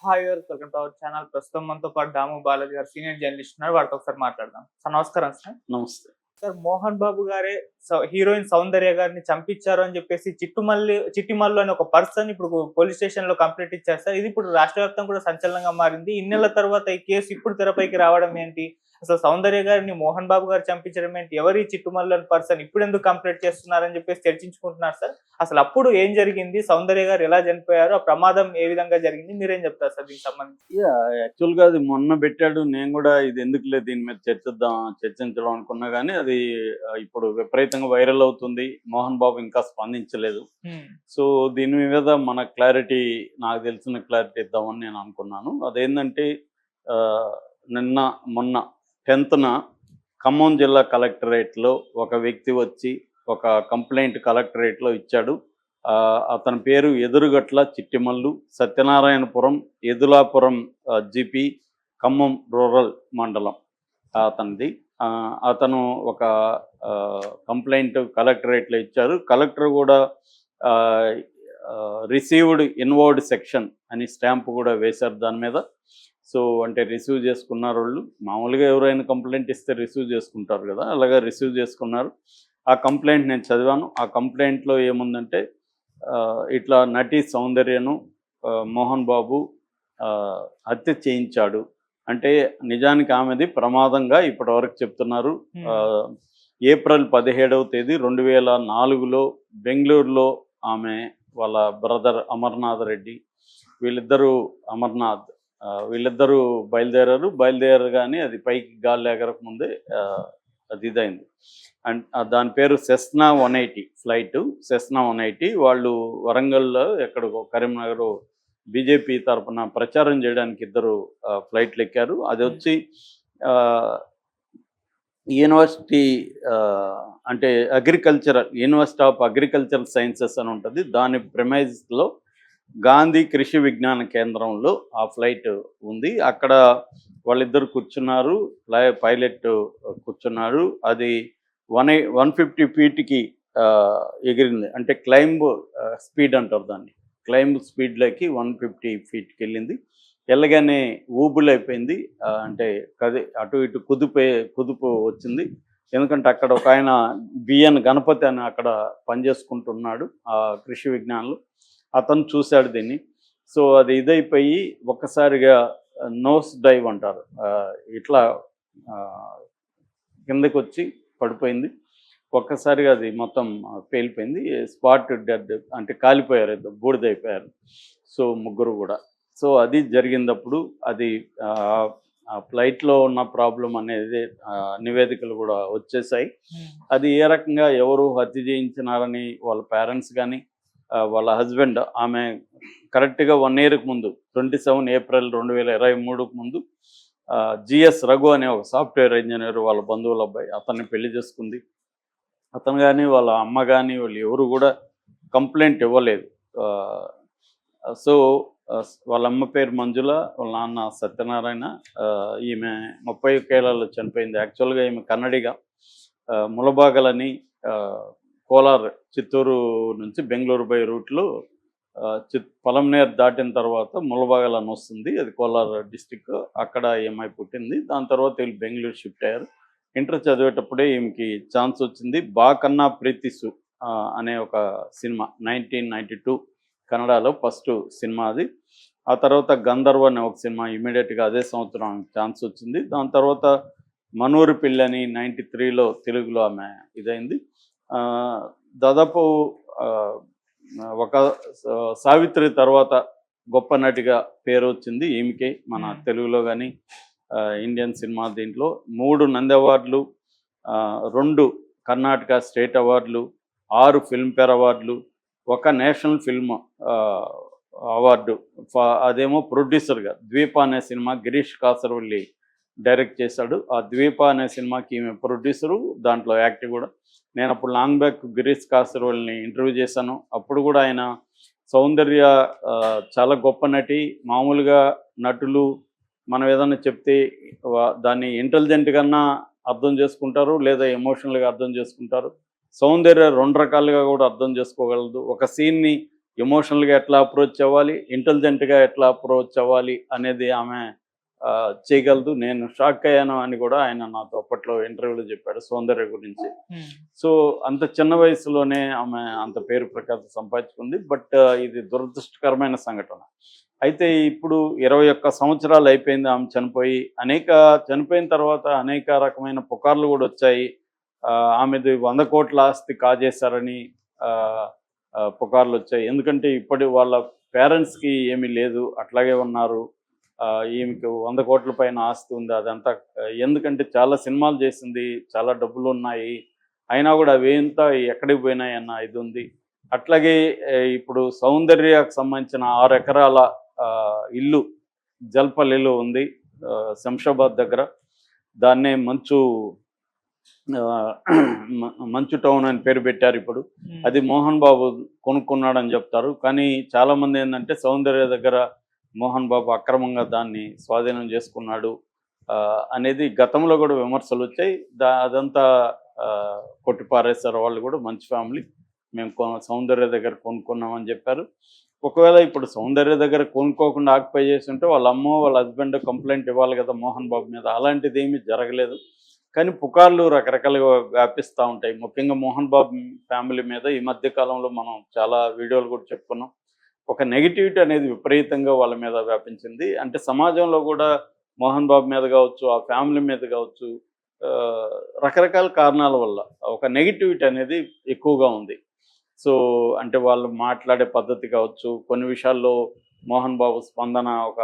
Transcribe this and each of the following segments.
Hi welcome to our channel. ప్రస్తుతం మనతో పాటు దాము బాలాజీ గారు సీనియర్ జర్నలిస్ట్ ఉన్నారు. వారితో ఒకసారి మాట్లాడదాం. సార్ నమస్కారం సార్. నమస్తే. సార్ మోహన్ బాబు గారే హీరోయిన్ సౌందర్య గారిని చంపించారు అని చెప్పేసి చిట్టిమల్లు అనే ఒక పర్సన్ ఇప్పుడు పోలీస్ స్టేషన్ లో కంప్లైంట్ ఇచ్చారు సార్. ఇది ఇప్పుడు రాష్ట్ర వ్యాప్తంగా కూడా సంచలనంగా మారింది. ఇన్నేళ్ల తర్వాత ఈ కేసు ఇప్పుడు తెరపైకి రావడం ఏంటి? అసలు సౌందర్య గారిని మోహన్ బాబు గారు చంపించడం ఏంటి? ఎవరి చిట్టుమల్లు అనే పర్సన్ ఇప్పుడు ఎందుకు కంప్లైంట్ చేస్తున్నారని చెప్పేసి చర్చించుకుంటున్నారు సార్. అసలు అప్పుడు ఏం జరిగింది? సౌందర్య గారు ఎలా చనిపోయారు? ఆ ప్రమాదం ఏ విధంగా జరిగింది? మీరేం చెప్తారు సార్ దీనికి సంబంధించి? యాక్చువల్గా అది మొన్న పెట్టాడు. నేను కూడా ఇది ఎందుకులే దీని మీద చర్చించడం అనుకున్నా కానీ అది ఇప్పుడు విపరీతంగా వైరల్ అవుతుంది. మోహన్ బాబు ఇంకా స్పందించలేదు. సో దీని మీద మన క్లారిటీ, నాకు తెలిసిన క్లారిటీ ఇద్దామని నేను అనుకున్నాను. అదేంటంటే మొన్న 10th ఖమ్మం జిల్లా కలెక్టరేట్లో ఒక వ్యక్తి వచ్చి ఒక కంప్లైంట్ కలెక్టరేట్లో ఇచ్చాడు. అతని పేరు ఎదురుగట్ల చిట్టిమల్లు, సత్యనారాయణపురం ఎదులాపురం జీపీ, ఖమ్మం రూరల్ మండలం అతనిది. అతను ఒక కంప్లైంట్ కలెక్టరేట్లో ఇచ్చారు. కలెక్టర్ కూడా రిసీవ్డ్ ఇన్వర్డ్ సెక్షన్ అని స్టాంప్ కూడా వేశారు దాని మీద. సో అంటే రిసీవ్ చేసుకున్నారు వాళ్ళు. మామూలుగా ఎవరైనా కంప్లైంట్ ఇస్తే రిసీవ్ చేసుకుంటారు కదా, అలాగా రిసీవ్ చేసుకున్నారు. ఆ కంప్లైంట్ నేను చదివాను. ఆ కంప్లైంట్లో ఏముందంటే ఇట్లా నటి సౌందర్యను మోహన్ బాబు హత్య చేయించాడు అంటే నిజానికి ఆమెది ప్రమాదంగా ఇప్పటివరకు చెప్తున్నారు. ఏప్రిల్ 17వ తేదీ 2004లో బెంగళూరులో ఆమె వాళ్ళ బ్రదర్ అమర్నాథ్ రెడ్డి, వీళ్ళిద్దరూ బయలుదేరారు కానీ అది పైకి గాలి ఎగరకముందే అది ఇదైంది. అండ్ దాని పేరు సెస్నా 180 ఫ్లైట్. సెస్నా 180 వాళ్ళు వరంగల్లో ఎక్కడికో కరీంనగర్ బీజేపీ తరఫున ప్రచారం చేయడానికి ఇద్దరు ఫ్లైట్లు ఎక్కారు. అది వచ్చి యూనివర్సిటీ అంటే యూనివర్సిటీ ఆఫ్ అగ్రికల్చరల్ సైన్సెస్ అని ఉంటుంది. దాని ప్రిమైజ్లో గాంధీ కృషి విజ్ఞాన కేంద్రంలో ఆ ఫ్లైట్ ఉంది. అక్కడ వాళ్ళిద్దరు కూర్చున్నారు, పైలట్ కూర్చున్నారు. అది 150 ఫీట్కి ఎగిరింది. అంటే క్లైంబ్ స్పీడ్ అంటారు దాన్ని. క్లైంబ్ స్పీడ్లోకి 150 ఫీట్కి వెళ్ళింది. వెళ్ళగానే ఊబులైపోయింది. అంటే అటు ఇటు కుదుపు వచ్చింది. ఎందుకంటే అక్కడ ఒక ఆయన బిఎన్ గణపతి అని అక్కడ పనిచేసుకుంటున్నాడు ఆ కృషి విజ్ఞానంలో. అతను చూశాడు దీన్ని. సో అది ఇదైపోయి ఒక్కసారిగా నోస్ డైవ్ అంటారు, ఇట్లా కిందకి వచ్చి పడిపోయింది. ఒక్కసారిగా అది మొత్తం పేలిపోయింది. స్పాట్ డెడ్ అంటే కాలిపోయారు, బూడిదైపోయారు. సో ముగ్గురు కూడా. సో అది జరిగినప్పుడు అది ఫ్లైట్లో ఉన్న ప్రాబ్లం అనేది నివేదికలు కూడా వచ్చేసాయి. అది ఏ రకంగా ఎవరు హత్య చేయించినారని వాళ్ళ పేరెంట్స్ కానీ వాళ్ళ హస్బెండ్, ఆమె కరెక్ట్గా 1 ఇయర్కి ముందు 27 ఏప్రిల్ 2023కు ముందు జిఎస్ రఘు అనే ఒక సాఫ్ట్వేర్ ఇంజనీర్ వాళ్ళ బంధువుల అబ్బాయి అతన్ని పెళ్లి చేసుకుంది. అతను కానీ వాళ్ళ అమ్మ కానీ వాళ్ళు ఎవరు కూడా కంప్లైంట్ ఇవ్వలేదు. సో వాళ్ళ అమ్మ పేరు మంజుల, వాళ్ళ నాన్న సత్యనారాయణ. ఈమె 31 ఏళ్లలో చనిపోయింది. యాక్చువల్గా ఈమె కన్నడిగా. ములబాగలని కోలార్, చిత్తూరు నుంచి బెంగళూరు బై రూట్లో పొలంనేరు దాటిన తర్వాత ములబాగల్ అని వస్తుంది, అది కోలార్ డిస్టిక్. అక్కడ ఈమె పుట్టింది. దాని తర్వాత వీళ్ళు బెంగళూరు షిఫ్ట్ అయ్యారు. ఇంటర్ చదివేటప్పుడే ఈమెకి ఛాన్స్ వచ్చింది. బాకన్నా ప్రీతిసు అనే ఒక సినిమా 1992 కన్నడలో ఫస్ట్ సినిమా అది. ఆ తర్వాత గంధర్వ అనే ఒక సినిమా ఇమీడియట్గా అదే సంవత్సరం ఛాన్స్ వచ్చింది. దాని తర్వాత మనూరి పిల్లని 93లో తెలుగులో ఆమె ఇదైంది. దాదాపు ఒక సావిత్రి తర్వాత గొప్ప నటిగా పేరు వచ్చింది ఈమెకే మన తెలుగులో కానీ ఇండియన్ సినిమా. దీంట్లో 3 నంది అవార్డులు, 2 కర్ణాటక స్టేట్ అవార్డులు, 6 ఫిల్మ్ఫేర్ అవార్డులు, 1 నేషనల్ ఫిల్మ్ అవార్డు. అదేమో ప్రొడ్యూసర్గా ద్వీప అనే సినిమా గిరీష్ కాసరవల్లి డైరెక్ట్ చేశాడు. ఆ ద్వీప అనే సినిమాకి ఈమె ప్రొడ్యూసరు, దాంట్లో యాక్టర్ కూడా. నేను అప్పుడు లాంగ్ బ్యాక్ గిరీష్ కాసరవల్లిని ఇంటర్వ్యూ చేశాను. అప్పుడు కూడా ఆయన సౌందర్య చాలా గొప్ప నటి, మామూలుగా నటులు మనం ఏదన్నా చెప్తే దాన్ని ఇంటెలిజెంట్ కన్నా అర్థం చేసుకుంటారు, లేదా ఎమోషనల్గా అర్థం చేసుకుంటారు. సౌందర్య 2 రకాలుగా కూడా అర్థం చేసుకోగలదు. ఒక సీన్ని ఎమోషనల్గా ఎట్లా అప్రోచ్ అవ్వాలి, ఇంటెలిజెంట్గా ఎట్లా అప్రోచ్ అవ్వాలి అనేది ఆమె చేయగలదు. నేను షాక్ అయ్యాను అని కూడా ఆయన నాతో అప్పట్లో ఇంటర్వ్యూలో చెప్పాడు సౌందర్య గురించి. సో అంత చిన్న వయసులోనే ఆమె అంత పేరు ప్రఖ్యాతి సంపాదించుకుంది. బట్ ఇది దురదృష్టకరమైన సంఘటన. అయితే ఇప్పుడు 21 సంవత్సరాలు అయిపోయింది ఆమె చనిపోయి. చనిపోయిన తర్వాత అనేక రకమైన పుకార్లు కూడా వచ్చాయి. ఆమెది 100 కోట్ల ఆస్తి కాజేశారని పుకార్లు వచ్చాయి. ఎందుకంటే ఇప్పటి వాళ్ళ పేరెంట్స్కి ఏమీ లేదు, అట్లాగే ఉన్నారు. ఈమెకు 100 కోట్ల పైన ఆస్తి ఉంది. అదంతా ఎందుకంటే చాలా సినిమాలు చేసింది, చాలా డబ్బులు ఉన్నాయి, అయినా కూడా అవి అంతా ఎక్కడికి పోయినాయి అన్న ఇది ఉంది. అట్లాగే ఇప్పుడు సౌందర్యకు సంబంధించిన 6 ఎకరాల ఇల్లు జల్పల్లిలో ఉంది, శంషాబాద్ దగ్గర. దాన్నే మంచు టౌన్ అని పేరు పెట్టారు ఇప్పుడు. అది మోహన్ బాబు కొనుక్కున్నాడని చెప్తారు. కానీ చాలామంది ఏంటంటే సౌందర్య దగ్గర మోహన్ బాబు అక్రమంగా దాన్ని స్వాధీనం చేసుకున్నాడు అనేది గతంలో కూడా విమర్శలు వచ్చాయి. అదంతా కొట్టిపారేశారు వాళ్ళు కూడా. మంచి ఫ్యామిలీ, మేము సౌందర్య దగ్గర కొనుక్కున్నామని చెప్పారు. ఒకవేళ ఇప్పుడు సౌందర్య దగ్గర కొనుక్కోకుండా ఆక్యుపై చేసి ఉంటే వాళ్ళ అమ్మో వాళ్ళ హస్బెండ్ కంప్లైంట్ ఇవ్వాలి కదా మోహన్ బాబు మీద. అలాంటిది ఏమీ జరగలేదు. కానీ పుకార్లు రకరకాలుగా వ్యాపిస్తూ ఉంటాయి. ముఖ్యంగా మోహన్ బాబు ఫ్యామిలీ మీద ఈ మధ్య కాలంలో మనం చాలా వీడియోలు కూడా చెప్పుకున్నాం. ఒక నెగిటివిటీ అనేది విపరీతంగా వాళ్ళ మీద వ్యాపించింది. అంటే సమాజంలో కూడా మోహన్ బాబు మీద కావచ్చు, ఆ ఫ్యామిలీ మీద కావచ్చు, రకరకాల కారణాల వల్ల ఒక నెగిటివిటీ అనేది ఎక్కువగా ఉంది. సో అంటే వాళ్ళు మాట్లాడే పద్ధతి కావచ్చు, కొన్ని విషయాల్లో మోహన్ బాబు స్పందన ఒక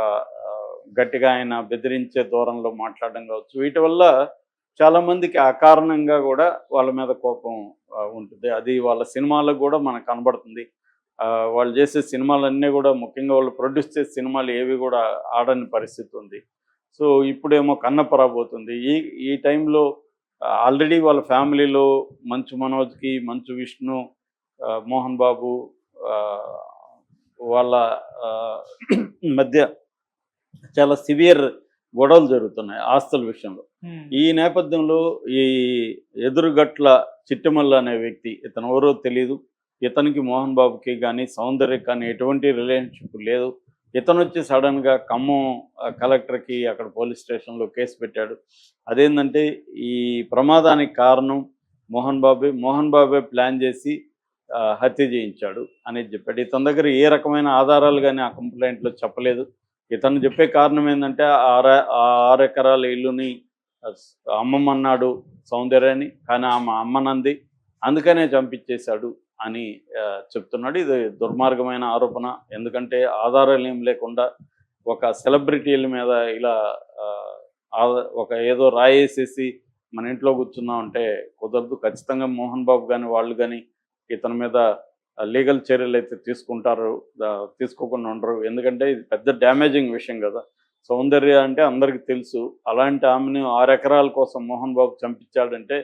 గట్టిగా ఆయన బెదిరించే ధోరణిలో మాట్లాడడం కావచ్చు, వీటి వల్ల చాలామందికి అకారణంగా కూడా వాళ్ళ మీద కోపం ఉంటుంది. అది వాళ్ళ సినిమాలకు కూడా మనకు కనబడుతుంది. వాళ్ళు చేసే సినిమాలన్నీ కూడా, ముఖ్యంగా వాళ్ళు ప్రొడ్యూస్ చేసే సినిమాలు ఏవి కూడా ఆడని పరిస్థితి ఉంది. సో ఇప్పుడేమో కన్నప్ప రాబోతుంది. ఈ టైంలో ఆల్రెడీ వాళ్ళ ఫ్యామిలీలో మంచు మనోజ్కి, మంచు విష్ణు, మోహన్ బాబు వాళ్ళ మధ్య చాలా సివియర్ గొడవలు జరుగుతున్నాయి ఆస్తుల విషయంలో. ఈ నేపథ్యంలో ఈ ఎదురుగట్ల చిట్టిమల్లు అనే వ్యక్తి, ఇతను ఎవరో తెలియదు, ఇతనికి మోహన్ బాబుకి కానీ సౌందర్యకి కానీ ఎటువంటి రిలేషన్షిప్ లేదు. ఇతను వచ్చి సడన్గా ఖమ్మం కలెక్టర్కి అక్కడ పోలీస్ స్టేషన్లో కేసు పెట్టాడు. అదేంటంటే ఈ ప్రమాదానికి కారణం మోహన్ బాబే ప్లాన్ చేసి హత్య చేయించాడు అనేది చెప్పాడు. ఇతని దగ్గర ఏ రకమైన ఆధారాలు కానీ ఆ కంప్లైంట్లో చెప్పలేదు. ఇతను చెప్పే కారణం ఏంటంటే 6 ఎకరాల ఇల్లుని అమ్మమన్నాడు సౌందర్యని, కానీ ఆమె అమ్మనంది, అందుకనే చంపించేశాడు అని చెప్తున్నాడు. ఇది దుర్మార్గమైన ఆరోపణ. ఎందుకంటే ఆధారాలు ఏం లేకుండా ఒక సెలబ్రిటీల మీద ఇలా ఒక ఏదో రాయేసేసి మన ఇంట్లో కూర్చున్నాం అంటే కుదరదు. ఖచ్చితంగా మోహన్ బాబు కానీ వాళ్ళు కానీ ఇతని మీద లీగల్ చర్యలు అయితే తీసుకోకుండా ఉండరు. ఎందుకంటే ఇది పెద్ద డ్యామేజింగ్ విషయం కదా. సౌందర్య అంటే అందరికీ తెలుసు. అలాంటి ఆమెను 6 ఎకరాల కోసం మోహన్ బాబు చంపించాడంటే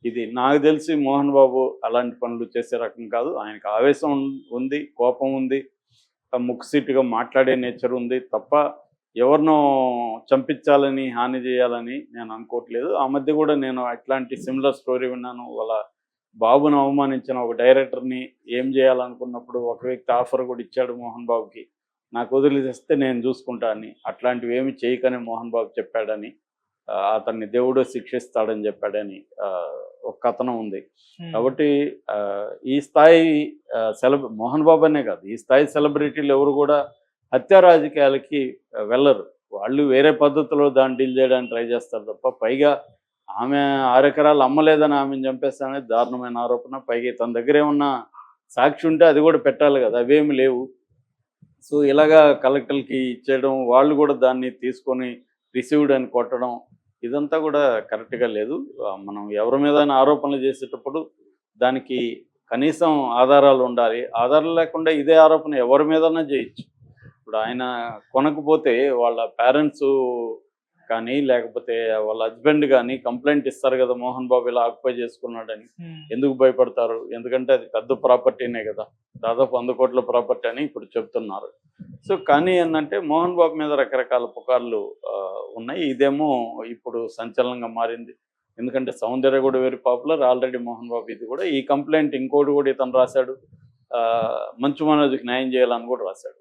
ఇది నాకు తెలిసి మోహన్ బాబు అలాంటి పనులు చేసే రకం కాదు. ఆయనకు ఆవేశం ఉంది, కోపం ఉంది, ముక్కుసీటుగా మాట్లాడే నేచర్ ఉంది తప్ప ఎవరినో చంపించాలని, హాని చేయాలని నేను అనుకోవట్లేదు. ఆ మధ్య కూడా నేను అట్లాంటి సిమిలర్ స్టోరీ విన్నాను. వాళ్ళ బాబును అవమానించిన ఒక డైరెక్టర్ని ఏం చేయాలనుకున్నప్పుడు ఒక వ్యక్తి ఆఫర్ కూడా ఇచ్చాడు మోహన్ బాబుకి, నాకు వదిలిస్తే నేను చూసుకుంటా అని. అట్లాంటివి ఏమి చేయకనే మోహన్ బాబు చెప్పాడని, అతన్ని దేవుడు శిక్షిస్తాడని చెప్పాడని ఒక కథనం ఉంది. కాబట్టి ఈ స్థాయి మోహన్ బాబు అనే కాదు, ఈ స్థాయి సెలబ్రిటీలు ఎవరు కూడా హత్యా రాజకీయాలకి వెళ్ళరు. వాళ్ళు వేరే పద్ధతిలో దాన్ని డీల్ చేయడానికి ట్రై చేస్తారు తప్ప, పైగా ఆమె 6 ఎకరాలు అమ్మలేదని ఆమెను చంపేస్తానని దారుణమైన ఆరోపణ. పైగా తన దగ్గర ఏమన్నా సాక్షి ఉంటే అది కూడా పెట్టాలి కదా, అవేమి లేవు. సో ఇలాగా కలెక్టర్లకి ఇచ్చేయడం, వాళ్ళు కూడా దాన్ని తీసుకొని రిసీవ్డ్ అని కొట్టడం, ఇదంతా కూడా కరెక్ట్గా లేదు. మనం ఎవరి మీద ఆరోపణలు చేసేటప్పుడు దానికి కనీసం ఆధారాలు ఉండాలి. ఆధారాలు లేకుండా ఇదే ఆరోపణ ఎవరి మీదన్నా చేయొచ్చు. ఇప్పుడు ఆయన కొనకపోతే వాళ్ళ పేరెంట్స్ కానీ లేకపోతే వాళ్ళ హస్బెండ్ కానీ కంప్లైంట్ ఇస్తారు కదా, మోహన్ బాబు ఇలా ఆక్యుపై చేసుకున్నాడని. ఎందుకు భయపడతారు? ఎందుకంటే అది పెద్ద ప్రాపర్టీనే కదా, దాదాపు 100 కోట్ల ప్రాపర్టీ అని ఇప్పుడు చెప్తున్నారు. సో కానీ ఏంటంటే మోహన్ బాబు మీద రకరకాల పుకార్లు ఉన్నాయి. ఇదేమో ఇప్పుడు సంచలనంగా మారింది. ఎందుకంటే సౌందర్య కూడా very popular, already Mohan Babu ఇది కూడా. ఈ కంప్లైంట్ ఇంకోటి కూడా ఇతను రాశాడు, మంచు మనోజ్కి న్యాయం చేయాలని కూడా రాశాడు.